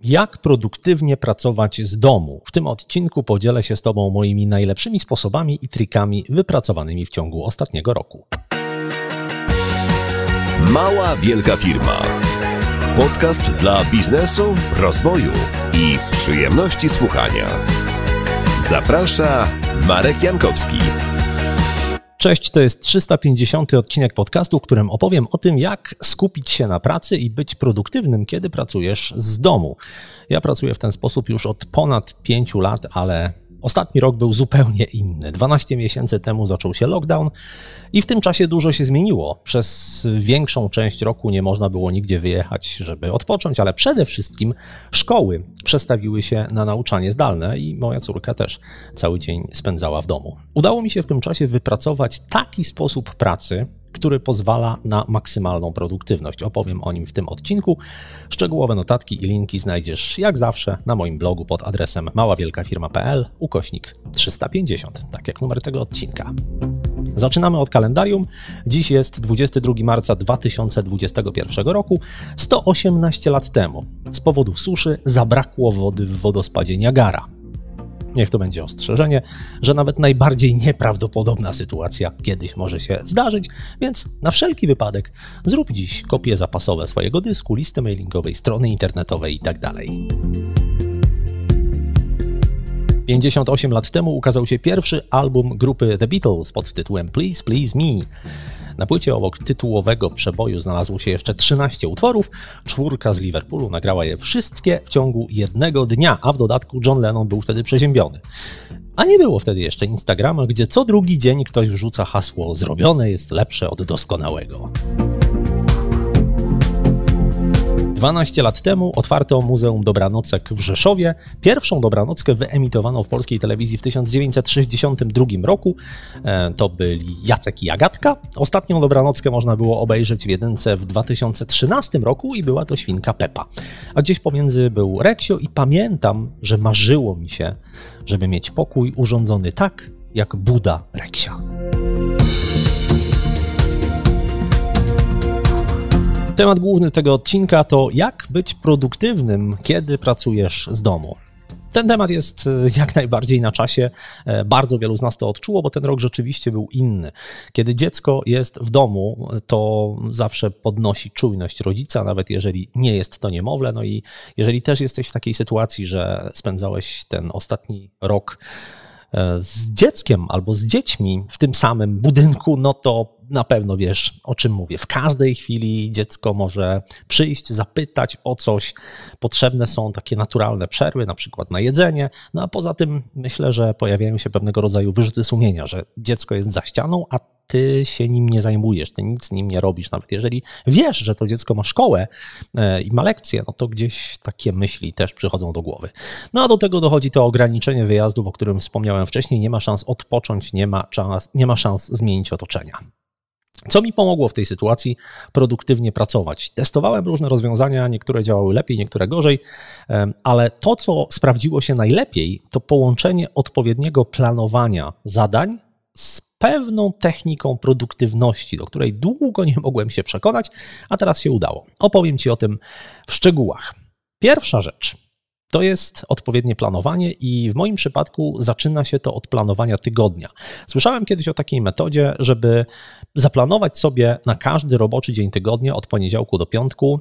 Jak produktywnie pracować z domu? W tym odcinku podzielę się z Tobą moimi najlepszymi sposobami i trikami wypracowanymi w ciągu ostatniego roku. Mała wielka firma. Podcast dla biznesu, rozwoju i przyjemności słuchania. Zaprasza Marek Jankowski. Cześć, to jest 350. odcinek podcastu, w którym opowiem o tym, jak skupić się na pracy i być produktywnym, kiedy pracujesz z domu. Ja pracuję w ten sposób już od ponad 5 lat, ale ostatni rok był zupełnie inny. 12 miesięcy temu zaczął się lockdown i w tym czasie dużo się zmieniło. Przez większą część roku nie można było nigdzie wyjechać, żeby odpocząć, ale przede wszystkim szkoły przestawiły się na nauczanie zdalne i moja córka też cały dzień spędzała w domu. Udało mi się w tym czasie wypracować taki sposób pracy, który pozwala na maksymalną produktywność. Opowiem o nim w tym odcinku. Szczegółowe notatki i linki znajdziesz jak zawsze na moim blogu pod adresem maławielkafirma.pl/350, tak jak numer tego odcinka. Zaczynamy od kalendarium. Dziś jest 22 marca 2021 roku. 118 lat temu z powodu suszy zabrakło wody w wodospadzie Niagara. Niech to będzie ostrzeżenie, że nawet najbardziej nieprawdopodobna sytuacja kiedyś może się zdarzyć, więc na wszelki wypadek zrób dziś kopie zapasowe swojego dysku, listy mailingowej, strony internetowej itd. 58 lat temu ukazał się pierwszy album grupy The Beatles pod tytułem Please Please Me. Na płycie obok tytułowego przeboju znalazło się jeszcze 13 utworów. 4 z Liverpoolu nagrała je wszystkie w ciągu jednego dnia, a w dodatku John Lennon był wtedy przeziębiony. A nie było wtedy jeszcze Instagrama, gdzie co drugi dzień ktoś wrzuca hasło „zrobione jest lepsze od doskonałego”. 12 lat temu otwarto Muzeum Dobranocek w Rzeszowie. Pierwszą dobranockę wyemitowano w polskiej telewizji w 1962 roku. To byli Jacek i Agatka. Ostatnią dobranockę można było obejrzeć w jedynce w 2013 roku i była to świnka Pepa. A gdzieś pomiędzy był Reksio i pamiętam, że marzyło mi się, żeby mieć pokój urządzony tak, jak Buda Reksia. Temat główny tego odcinka to jak być produktywnym, kiedy pracujesz z domu. Ten temat jest jak najbardziej na czasie. Bardzo wielu z nas to odczuło, bo ten rok rzeczywiście był inny. Kiedy dziecko jest w domu, to zawsze podnosi czujność rodzica, nawet jeżeli nie jest to niemowlę. No i jeżeli też jesteś w takiej sytuacji, że spędzałeś ten ostatni rok z dzieckiem albo z dziećmi w tym samym budynku, no to na pewno wiesz, o czym mówię. W każdej chwili dziecko może przyjść, zapytać o coś. Potrzebne są takie naturalne przerwy, na przykład na jedzenie. No a poza tym myślę, że pojawiają się pewnego rodzaju wyrzuty sumienia, że dziecko jest za ścianą, a ty się nim nie zajmujesz, ty nic nim nie robisz. Nawet jeżeli wiesz, że to dziecko ma szkołę i ma lekcje, no to gdzieś takie myśli też przychodzą do głowy. No a do tego dochodzi to ograniczenie wyjazdów, o którym wspomniałem wcześniej. Nie ma szans odpocząć, nie ma szans zmienić otoczenia. Co mi pomogło w tej sytuacji produktywnie pracować? Testowałem różne rozwiązania, niektóre działały lepiej, niektóre gorzej, ale to, co sprawdziło się najlepiej, to połączenie odpowiedniego planowania zadań z pewną techniką produktywności, do której długo nie mogłem się przekonać, a teraz się udało. Opowiem Ci o tym w szczegółach. Pierwsza rzecz to jest odpowiednie planowanie i w moim przypadku zaczyna się to od planowania tygodnia. Słyszałem kiedyś o takiej metodzie, żeby zaplanować sobie na każdy roboczy dzień tygodnia od poniedziałku do piątku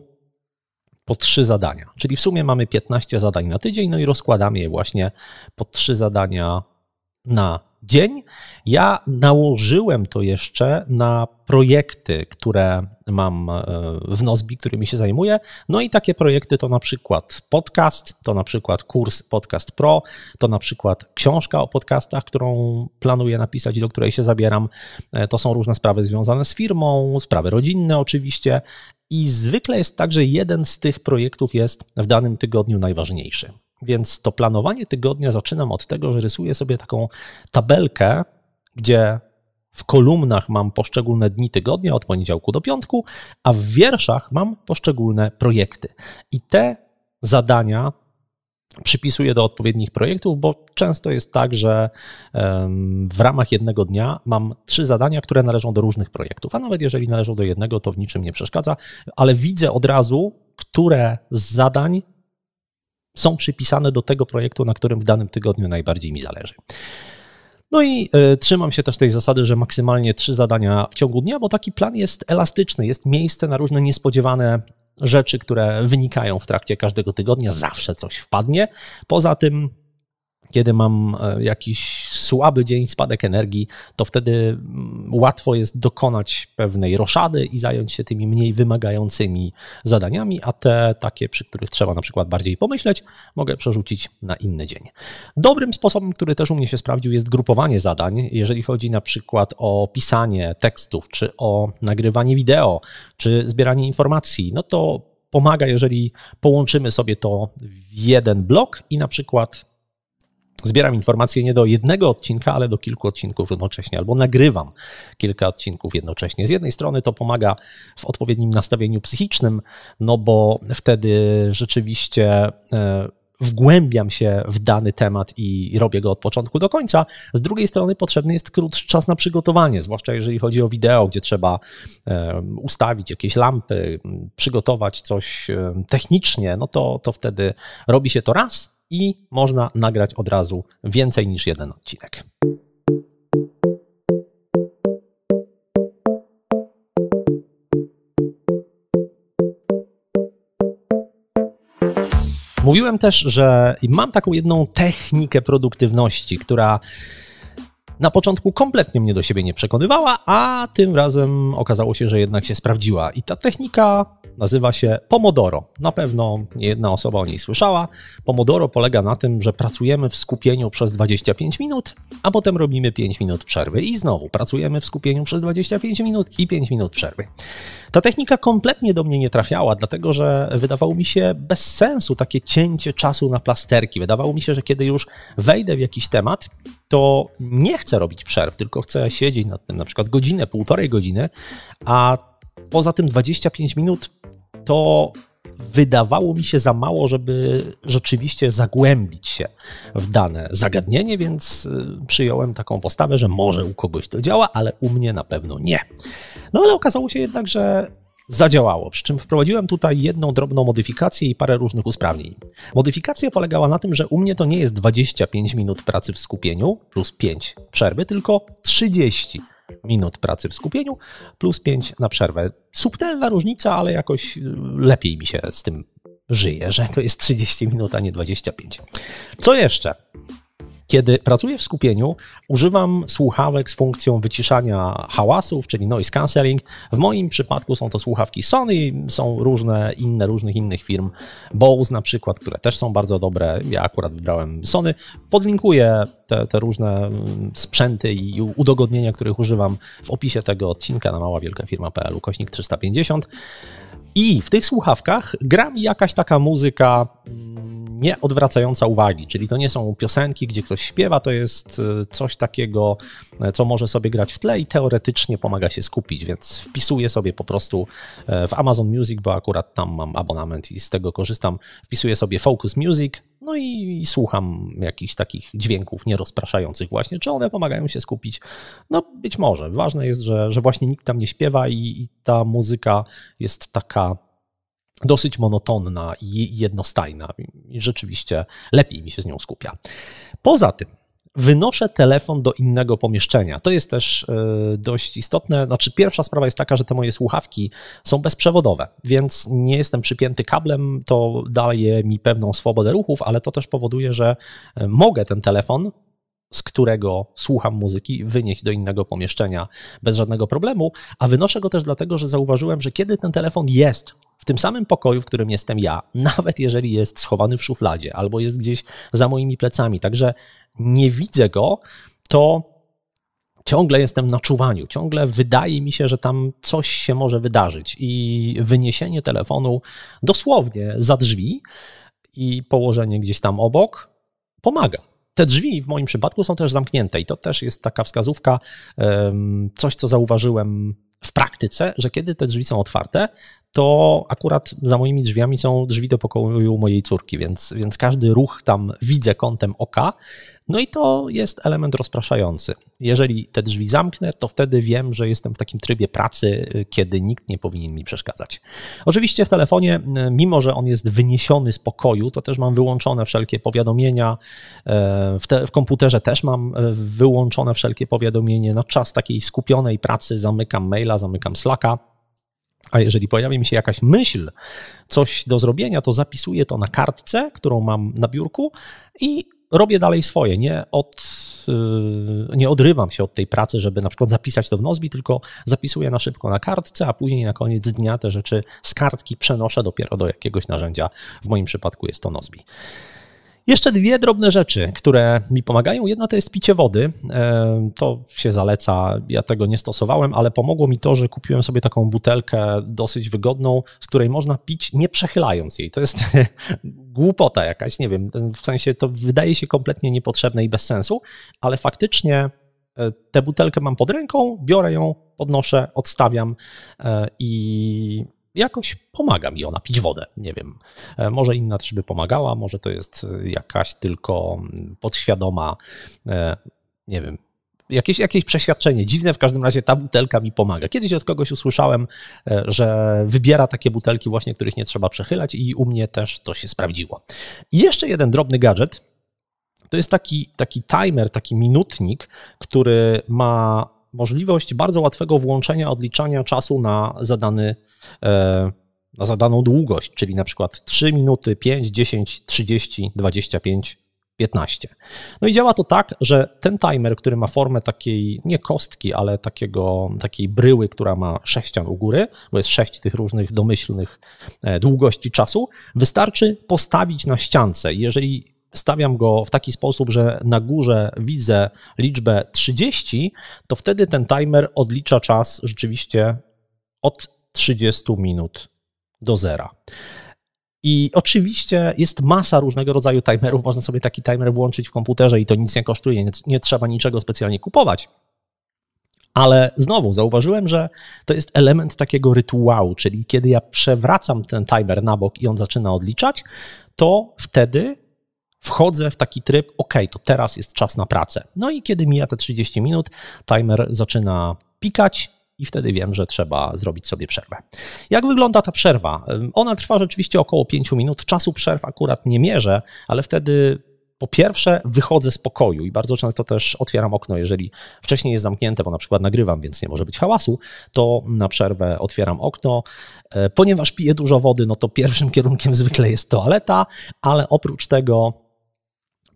po 3 zadania. Czyli w sumie mamy 15 zadań na tydzień, no i rozkładamy je właśnie po 3 zadania na dzień. Ja nałożyłem to jeszcze na projekty, które mam w Nozbi, którymi się zajmuję. No i takie projekty to na przykład podcast, to na przykład kurs Podcast Pro, to na przykład książka o podcastach, którą planuję napisać i do której się zabieram. To są różne sprawy związane z firmą, sprawy rodzinne oczywiście. I zwykle jest tak, że jeden z tych projektów jest w danym tygodniu najważniejszy. Więc to planowanie tygodnia zaczynam od tego, że rysuję sobie taką tabelkę, gdzie w kolumnach mam poszczególne dni tygodnia od poniedziałku do piątku, a w wierszach mam poszczególne projekty. I te zadania przypisuję do odpowiednich projektów, bo często jest tak, że w ramach jednego dnia mam 3 zadania, które należą do różnych projektów, a nawet jeżeli należą do jednego, to w niczym nie przeszkadza, ale widzę od razu, które z zadań są przypisane do tego projektu, na którym w danym tygodniu najbardziej mi zależy. No i trzymam się też tej zasady, że maksymalnie 3 zadania w ciągu dnia, bo taki plan jest elastyczny, jest miejsce na różne niespodziewane rzeczy, które wynikają w trakcie każdego tygodnia, zawsze coś wpadnie. Poza tym, kiedy mam jakiś słaby dzień, spadek energii, to wtedy łatwo jest dokonać pewnej roszady i zająć się tymi mniej wymagającymi zadaniami, a te takie, przy których trzeba na przykład bardziej pomyśleć, mogę przerzucić na inny dzień. Dobrym sposobem, który też u mnie się sprawdził, jest grupowanie zadań. Jeżeli chodzi na przykład o pisanie tekstów, czy o nagrywanie wideo, czy zbieranie informacji, no to pomaga, jeżeli połączymy sobie to w jeden blok i na przykład zbieram informacje nie do jednego odcinka, ale do kilku odcinków jednocześnie, albo nagrywam kilka odcinków jednocześnie. Z jednej strony to pomaga w odpowiednim nastawieniu psychicznym, no bo wtedy rzeczywiście wgłębiam się w dany temat i robię go od początku do końca. Z drugiej strony potrzebny jest krótszy czas na przygotowanie, zwłaszcza jeżeli chodzi o wideo, gdzie trzeba ustawić jakieś lampy, przygotować coś technicznie, no to wtedy robi się to raz i można nagrać od razu więcej niż jeden odcinek. Mówiłem też, że mam taką jedną technikę produktywności, która na początku kompletnie mnie do siebie nie przekonywała, a tym razem okazało się, że jednak się sprawdziła. I ta technika nazywa się Pomodoro. Na pewno nie jedna osoba o niej słyszała. Pomodoro polega na tym, że pracujemy w skupieniu przez 25 minut, a potem robimy 5 minut przerwy. I znowu pracujemy w skupieniu przez 25 minut i 5 minut przerwy. Ta technika kompletnie do mnie nie trafiała, dlatego że wydawało mi się bez sensu takie cięcie czasu na plasterki. Wydawało mi się, że kiedy już wejdę w jakiś temat, to nie chcę robić przerw, tylko chcę siedzieć nad tym na przykład godzinę, półtorej godziny, a poza tym 25 minut to wydawało mi się za mało, żeby rzeczywiście zagłębić się w dane zagadnienie, więc przyjąłem taką postawę, że może u kogoś to działa, ale u mnie na pewno nie. No ale okazało się jednak, że zadziałało, przy czym wprowadziłem tutaj jedną drobną modyfikację i parę różnych usprawnień. Modyfikacja polegała na tym, że u mnie to nie jest 25 minut pracy w skupieniu plus 5 przerwy, tylko 30 minut pracy w skupieniu plus 5 na przerwę. Subtelna różnica, ale jakoś lepiej mi się z tym żyje, że to jest 30 minut, a nie 25. Co jeszcze? Kiedy pracuję w skupieniu, używam słuchawek z funkcją wyciszania hałasów, czyli noise cancelling. W moim przypadku są to słuchawki Sony, są różnych innych firm, Bose na przykład, które też są bardzo dobre. Ja akurat wybrałem Sony. Podlinkuję te różne sprzęty i udogodnienia, których używam w opisie tego odcinka na maławielkafirma.pl /350. I w tych słuchawkach gra mi jakaś taka muzyka nie odwracająca uwagi, czyli to nie są piosenki, gdzie ktoś śpiewa, to jest coś takiego, co może sobie grać w tle i teoretycznie pomaga się skupić, więc wpisuję sobie po prostu w Amazon Music, bo akurat tam mam abonament i z tego korzystam, wpisuję sobie Focus Music, no i słucham jakichś takich dźwięków nierozpraszających właśnie, czy one pomagają się skupić? No być może. Ważne jest, że właśnie nikt tam nie śpiewa i ta muzyka jest taka dosyć monotonna i jednostajna i rzeczywiście lepiej mi się z nią skupia. Poza tym wynoszę telefon do innego pomieszczenia. To jest też dość istotne. Znaczy, pierwsza sprawa jest taka, że te moje słuchawki są bezprzewodowe, więc nie jestem przypięty kablem, to daje mi pewną swobodę ruchów, ale to też powoduje, że mogę ten telefon, z którego słucham muzyki, wynieść do innego pomieszczenia bez żadnego problemu, a wynoszę go też dlatego, że zauważyłem, że kiedy ten telefon jest w tym samym pokoju, w którym jestem ja, nawet jeżeli jest schowany w szufladzie albo jest gdzieś za moimi plecami, także nie widzę go, to ciągle jestem na czuwaniu, ciągle wydaje mi się, że tam coś się może wydarzyć i wyniesienie telefonu dosłownie za drzwi i położenie gdzieś tam obok pomaga. Te drzwi w moim przypadku są też zamknięte i to też jest taka wskazówka, coś co zauważyłem w praktyce, że kiedy te drzwi są otwarte, to akurat za moimi drzwiami są drzwi do pokoju mojej córki, więc każdy ruch tam widzę kątem oka. No i to jest element rozpraszający. Jeżeli te drzwi zamknę, to wtedy wiem, że jestem w takim trybie pracy, kiedy nikt nie powinien mi przeszkadzać. Oczywiście w telefonie, mimo że on jest wyniesiony z pokoju, to też mam wyłączone wszelkie powiadomienia. W komputerze też mam wyłączone wszelkie powiadomienia. Na czas takiej skupionej pracy zamykam maila, zamykam Slacka. A jeżeli pojawi mi się jakaś myśl, coś do zrobienia, to zapisuję to na kartce, którą mam na biurku i robię dalej swoje. Nie odrywam się od tej pracy, żeby na przykład zapisać to w Nozbi, tylko zapisuję na szybko na kartce, a później na koniec dnia te rzeczy z kartki przenoszę dopiero do jakiegoś narzędzia. W moim przypadku jest to Nozbi. Jeszcze dwie drobne rzeczy, które mi pomagają. Jedna to jest picie wody. To się zaleca, ja tego nie stosowałem, ale pomogło mi to, że kupiłem sobie taką butelkę dosyć wygodną, z której można pić nie przechylając jej. To jest głupota jakaś, nie wiem, w sensie to wydaje się kompletnie niepotrzebne i bez sensu, ale faktycznie tę butelkę mam pod ręką, biorę ją, podnoszę, odstawiam i jakoś pomaga mi ona pić wodę. Nie wiem, może inna też by pomagała, może to jest jakaś tylko podświadoma, nie wiem, jakieś przeświadczenie dziwne, w każdym razie ta butelka mi pomaga. Kiedyś od kogoś usłyszałem, że wybiera takie butelki właśnie, których nie trzeba przechylać i u mnie też to się sprawdziło. I jeszcze jeden drobny gadżet, to jest taki timer, taki minutnik, który ma możliwość bardzo łatwego włączenia odliczania czasu na zadaną długość, czyli na przykład 3 minuty, 5, 10, 30, 25, 15. No i działa to tak, że ten timer, który ma formę takiej, nie kostki, ale takiej bryły, która ma 6 ścian u góry, bo jest 6 tych różnych domyślnych długości czasu, wystarczy postawić na ściance. Jeżeli stawiam go w taki sposób, że na górze widzę liczbę 30, to wtedy ten timer odlicza czas rzeczywiście od 30 minut do zera. I oczywiście jest masa różnego rodzaju timerów, można sobie taki timer włączyć w komputerze i to nic nie kosztuje, nie trzeba niczego specjalnie kupować. Ale znowu zauważyłem, że to jest element takiego rytuału, czyli kiedy ja przewracam ten timer na bok i on zaczyna odliczać, to wtedy wchodzę w taki tryb, to teraz jest czas na pracę. No i kiedy mija te 30 minut, timer zaczyna pikać i wtedy wiem, że trzeba zrobić sobie przerwę. Jak wygląda ta przerwa? Ona trwa rzeczywiście około 5 minut. Czasu przerw akurat nie mierzę, ale wtedy po pierwsze wychodzę z pokoju i bardzo często też otwieram okno, jeżeli wcześniej jest zamknięte, bo na przykład nagrywam, więc nie może być hałasu, to na przerwę otwieram okno. Ponieważ piję dużo wody, no to pierwszym kierunkiem zwykle jest toaleta, ale oprócz tego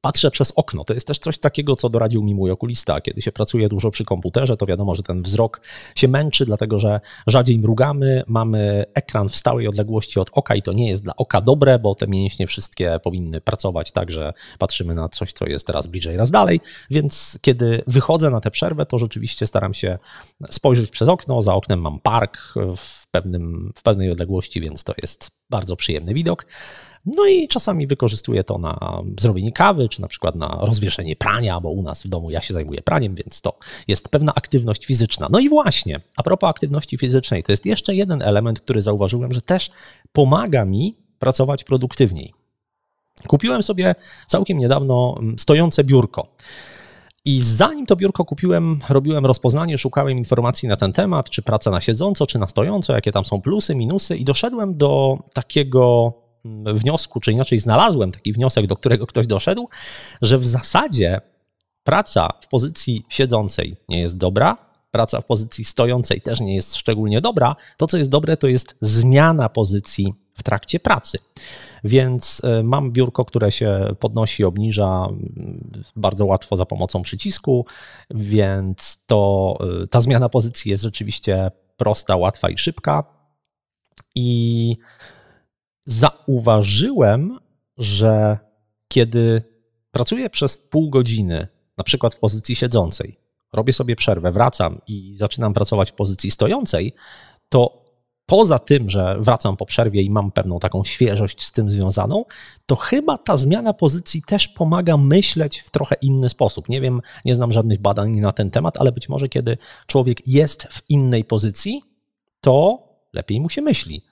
patrzę przez okno. To jest też coś takiego, co doradził mi mój okulista. Kiedy się pracuje dużo przy komputerze, to wiadomo, że ten wzrok się męczy, dlatego że rzadziej mrugamy, mamy ekran w stałej odległości od oka i to nie jest dla oka dobre, bo te mięśnie wszystkie powinny pracować tak, że patrzymy na coś, co jest raz bliżej, raz dalej, więc kiedy wychodzę na tę przerwę, to rzeczywiście staram się spojrzeć przez okno. Za oknem mam park w pewnej odległości, więc to jest bardzo przyjemny widok. No i czasami wykorzystuję to na zrobienie kawy, czy na przykład na rozwieszenie prania, bo u nas w domu ja się zajmuję praniem, więc to jest pewna aktywność fizyczna. No i właśnie, a propos aktywności fizycznej, to jest jeszcze jeden element, który zauważyłem, że też pomaga mi pracować produktywniej. Kupiłem sobie całkiem niedawno stojące biurko. I zanim to biurko kupiłem, robiłem rozpoznanie, szukałem informacji na ten temat, czy praca na siedząco, czy na stojąco, jakie tam są plusy, minusy i doszedłem do takiego wniosku, czy inaczej znalazłem taki wniosek, do którego ktoś doszedł, że w zasadzie praca w pozycji siedzącej nie jest dobra, praca w pozycji stojącej też nie jest szczególnie dobra. To, co jest dobre, to jest zmiana pozycji w trakcie pracy. Więc mam biurko, które się podnosi, obniża bardzo łatwo za pomocą przycisku, więc ta zmiana pozycji jest rzeczywiście prosta, łatwa i szybka. I zauważyłem, że kiedy pracuję przez pół godziny, na przykład w pozycji siedzącej, robię sobie przerwę, wracam i zaczynam pracować w pozycji stojącej, to poza tym, że wracam po przerwie i mam pewną taką świeżość z tym związaną, to chyba ta zmiana pozycji też pomaga myśleć w trochę inny sposób. Nie wiem, nie znam żadnych badań na ten temat, ale być może kiedy człowiek jest w innej pozycji, to lepiej mu się myśli.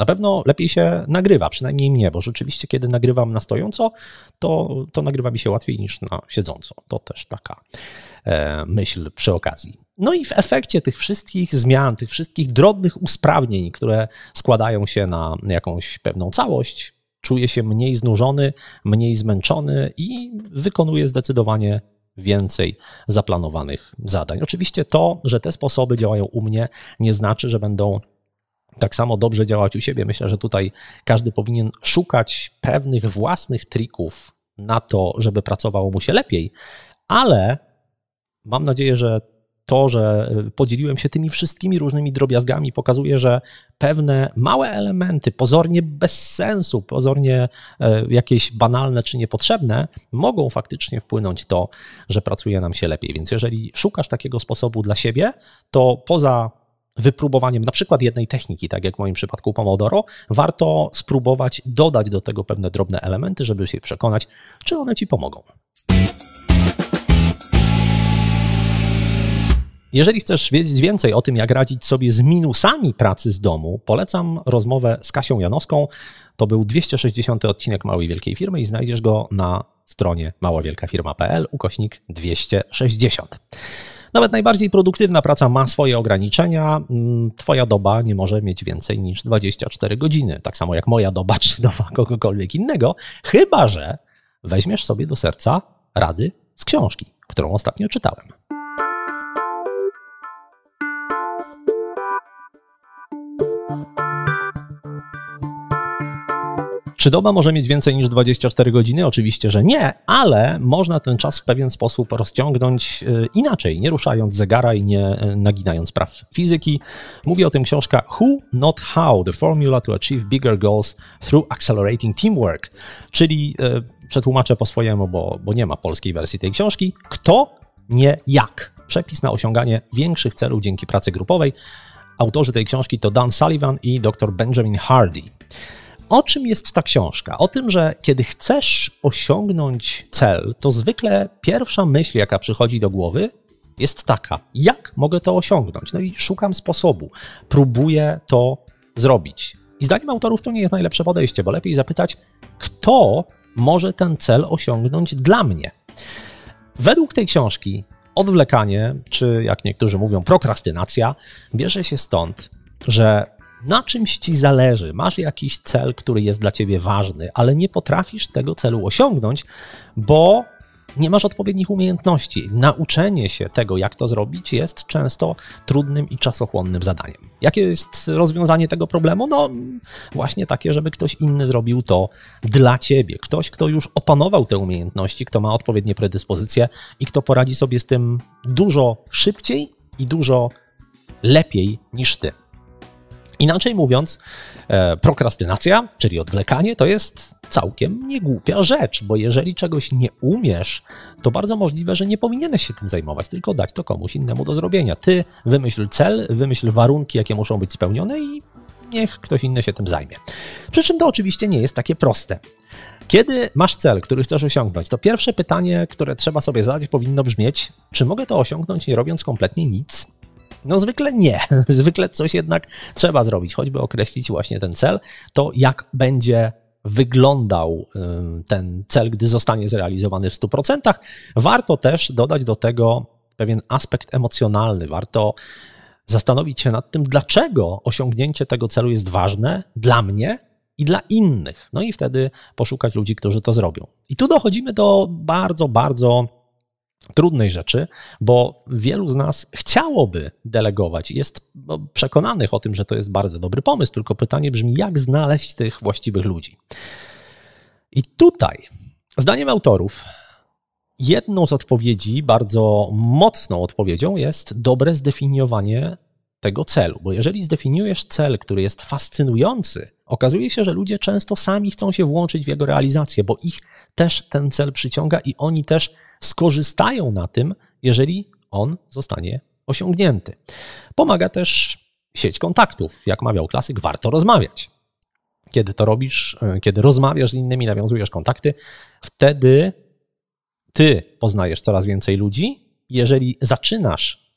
Na pewno lepiej się nagrywa, przynajmniej mnie, bo rzeczywiście kiedy nagrywam na stojąco, to nagrywa mi się łatwiej niż na siedząco. To też taka myśl przy okazji. No i w efekcie tych wszystkich zmian, tych wszystkich drobnych usprawnień, które składają się na jakąś pewną całość, czuję się mniej znużony, mniej zmęczony i wykonuję zdecydowanie więcej zaplanowanych zadań. Oczywiście to, że te sposoby działają u mnie, nie znaczy, że będą tak samo dobrze działać u siebie. Myślę, że tutaj każdy powinien szukać pewnych własnych trików na to, żeby pracowało mu się lepiej, ale mam nadzieję, że to, że podzieliłem się tymi wszystkimi różnymi drobiazgami, pokazuje, że pewne małe elementy, pozornie bez sensu, pozornie jakieś banalne czy niepotrzebne, mogą faktycznie wpłynąć to, że pracuje nam się lepiej. Więc jeżeli szukasz takiego sposobu dla siebie, to poza wypróbowaniem na przykład jednej techniki, tak jak w moim przypadku Pomodoro, warto spróbować dodać do tego pewne drobne elementy, żeby się przekonać, czy one ci pomogą. Jeżeli chcesz wiedzieć więcej o tym, jak radzić sobie z minusami pracy z domu, polecam rozmowę z Kasią Janowską. To był 260. odcinek Małej Wielkiej Firmy i znajdziesz go na stronie maławielkafirma.pl/260. Nawet najbardziej produktywna praca ma swoje ograniczenia. Twoja doba nie może mieć więcej niż 24 godziny. Tak samo jak moja doba, czy doba kogokolwiek innego, chyba że weźmiesz sobie do serca rady z książki, którą ostatnio czytałem. Czy doba może mieć więcej niż 24 godziny? Oczywiście, że nie, ale można ten czas w pewien sposób rozciągnąć inaczej, nie ruszając zegara i nie naginając praw fizyki. Mówi o tym książka Who, Not How, The Formula to Achieve Bigger Goals Through Accelerating Teamwork, czyli przetłumaczę po swojemu, bo nie ma polskiej wersji tej książki, kto, nie jak. Przepis na osiąganie większych celów dzięki pracy grupowej. Autorzy tej książki to Dan Sullivan i dr Benjamin Hardy. O czym jest ta książka? O tym, że kiedy chcesz osiągnąć cel, to zwykle pierwsza myśl, jaka przychodzi do głowy, jest taka: jak mogę to osiągnąć? No i szukam sposobu, próbuję to zrobić. I zdaniem autorów to nie jest najlepsze podejście, bo lepiej zapytać, kto może ten cel osiągnąć dla mnie. Według tej książki odwlekanie, czy jak niektórzy mówią prokrastynacja, bierze się stąd, że na czymś ci zależy, masz jakiś cel, który jest dla ciebie ważny, ale nie potrafisz tego celu osiągnąć, bo nie masz odpowiednich umiejętności. Nauczenie się tego, jak to zrobić, jest często trudnym i czasochłonnym zadaniem. Jakie jest rozwiązanie tego problemu? No właśnie takie, żeby ktoś inny zrobił to dla ciebie. Ktoś, kto już opanował te umiejętności, kto ma odpowiednie predyspozycje i kto poradzi sobie z tym dużo szybciej i dużo lepiej niż ty. Inaczej mówiąc, prokrastynacja, czyli odwlekanie, to jest całkiem niegłupia rzecz, bo jeżeli czegoś nie umiesz, to bardzo możliwe, że nie powinieneś się tym zajmować, tylko dać to komuś innemu do zrobienia. Ty wymyśl cel, wymyśl warunki, jakie muszą być spełnione i niech ktoś inny się tym zajmie. Przy czym to oczywiście nie jest takie proste. Kiedy masz cel, który chcesz osiągnąć, to pierwsze pytanie, które trzeba sobie zadać, powinno brzmieć: czy mogę to osiągnąć, nie robiąc kompletnie nic? No zwykle nie. Zwykle coś jednak trzeba zrobić, choćby określić właśnie ten cel, to jak będzie wyglądał ten cel, gdy zostanie zrealizowany w 100%. Warto też dodać do tego pewien aspekt emocjonalny. Warto zastanowić się nad tym, dlaczego osiągnięcie tego celu jest ważne dla mnie i dla innych. No i wtedy poszukać ludzi, którzy to zrobią. I tu dochodzimy do bardzo, bardzo trudnej rzeczy, bo wielu z nas chciałoby delegować i jest przekonanych o tym, że to jest bardzo dobry pomysł, tylko pytanie brzmi, jak znaleźć tych właściwych ludzi. I tutaj, zdaniem autorów, jedną z odpowiedzi, bardzo mocną odpowiedzią jest dobre zdefiniowanie tego celu, bo jeżeli zdefiniujesz cel, który jest fascynujący, okazuje się, że ludzie często sami chcą się włączyć w jego realizację, bo ich też ten cel przyciąga i oni też skorzystają na tym, jeżeli on zostanie osiągnięty. Pomaga też sieć kontaktów. Jak mawiał klasyk, warto rozmawiać. Kiedy to robisz, kiedy rozmawiasz z innymi, nawiązujesz kontakty, wtedy ty poznajesz coraz więcej ludzi. Jeżeli zaczynasz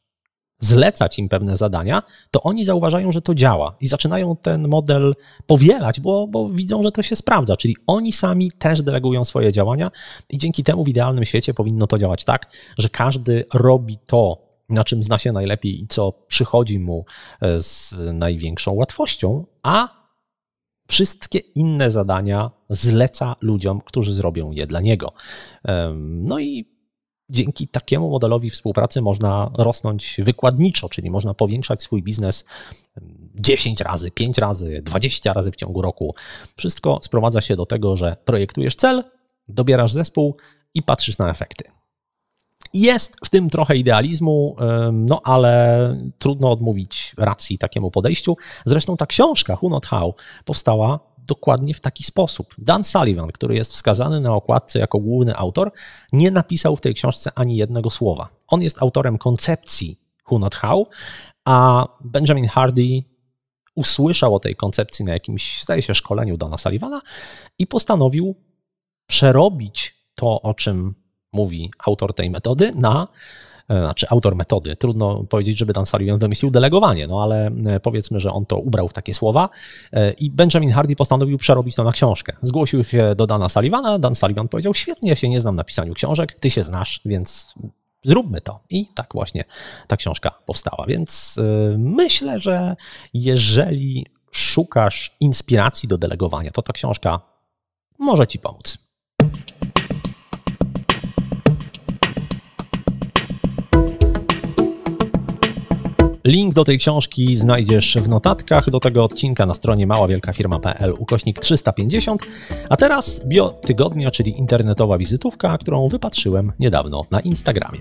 zlecać im pewne zadania, to oni zauważają, że to działa i zaczynają ten model powielać, bo widzą, że to się sprawdza, czyli oni sami też delegują swoje działania i dzięki temu w idealnym świecie powinno to działać tak, że każdy robi to, na czym zna się najlepiej i co przychodzi mu z największą łatwością, a wszystkie inne zadania zleca ludziom, którzy zrobią je dla niego. No i dzięki takiemu modelowi współpracy można rosnąć wykładniczo, czyli można powiększać swój biznes 10 razy, 5 razy, 20 razy w ciągu roku. Wszystko sprowadza się do tego, że projektujesz cel, dobierasz zespół i patrzysz na efekty. Jest w tym trochę idealizmu, no ale trudno odmówić racji takiemu podejściu. Zresztą ta książka Who Not How powstała dokładnie w taki sposób. Dan Sullivan, który jest wskazany na okładce jako główny autor, nie napisał w tej książce ani jednego słowa. On jest autorem koncepcji Who Not How, a Benjamin Hardy usłyszał o tej koncepcji na jakimś, zdaje się, szkoleniu Dana Sullivana i postanowił przerobić to, o czym mówi autor tej metody, autor metody. Trudno powiedzieć, żeby Dan Sullivan wymyślił delegowanie, no ale powiedzmy, że on to ubrał w takie słowa i Benjamin Hardy postanowił przerobić to na książkę. Zgłosił się do Dana Sullivana, Dan Sullivan powiedział: świetnie, ja się nie znam na pisaniu książek, ty się znasz, więc zróbmy to. I tak właśnie ta książka powstała. Więc myślę, że jeżeli szukasz inspiracji do delegowania, to ta książka może ci pomóc. Link do tej książki znajdziesz w notatkach do tego odcinka na stronie maławielkafirma.pl/350. A teraz bio tygodnia, czyli internetowa wizytówka, którą wypatrzyłem niedawno na Instagramie.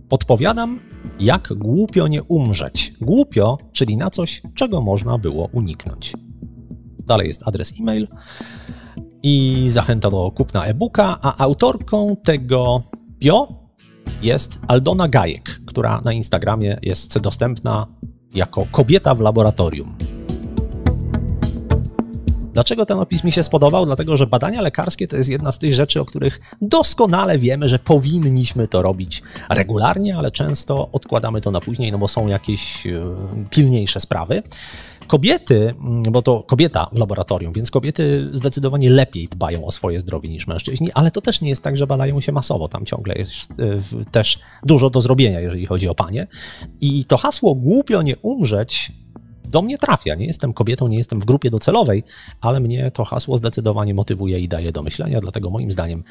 Podpowiadam, jak głupio nie umrzeć. Głupio, czyli na coś, czego można było uniknąć. Dalej jest adres e-mail i zachęta do kupna e-booka, a autorką tego bio jest Aldona Gajek, która na Instagramie jest dostępna jako kobieta w laboratorium. Dlaczego ten opis mi się spodobał? Dlatego, że badania lekarskie to jest jedna z tych rzeczy, o których doskonale wiemy, że powinniśmy to robić regularnie, ale często odkładamy to na później, no bo są jakieś pilniejsze sprawy. Kobiety, bo to kobieta w laboratorium, więc kobiety zdecydowanie lepiej dbają o swoje zdrowie niż mężczyźni, ale to też nie jest tak, że badają się masowo. Tam ciągle jest też dużo do zrobienia, jeżeli chodzi o panie. I to hasło głupio nie umrzeć do mnie trafia. Nie jestem kobietą, nie jestem w grupie docelowej, ale mnie to hasło zdecydowanie motywuje i daje do myślenia, dlatego moim zdaniem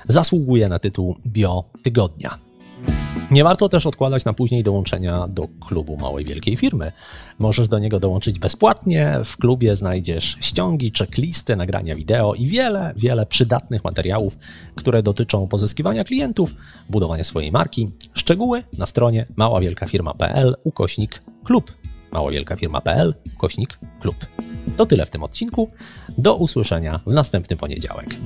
zasługuje na tytuł Bio Tygodnia. Nie warto też odkładać na później dołączenia do klubu Małej Wielkiej Firmy. Możesz do niego dołączyć bezpłatnie. W klubie znajdziesz ściągi, checklisty, nagrania wideo i wiele przydatnych materiałów, które dotyczą pozyskiwania klientów, budowania swojej marki. Szczegóły na stronie maławielkafirma.pl/klub. maławielkafirma.pl/klub. To tyle w tym odcinku. Do usłyszenia w następny poniedziałek.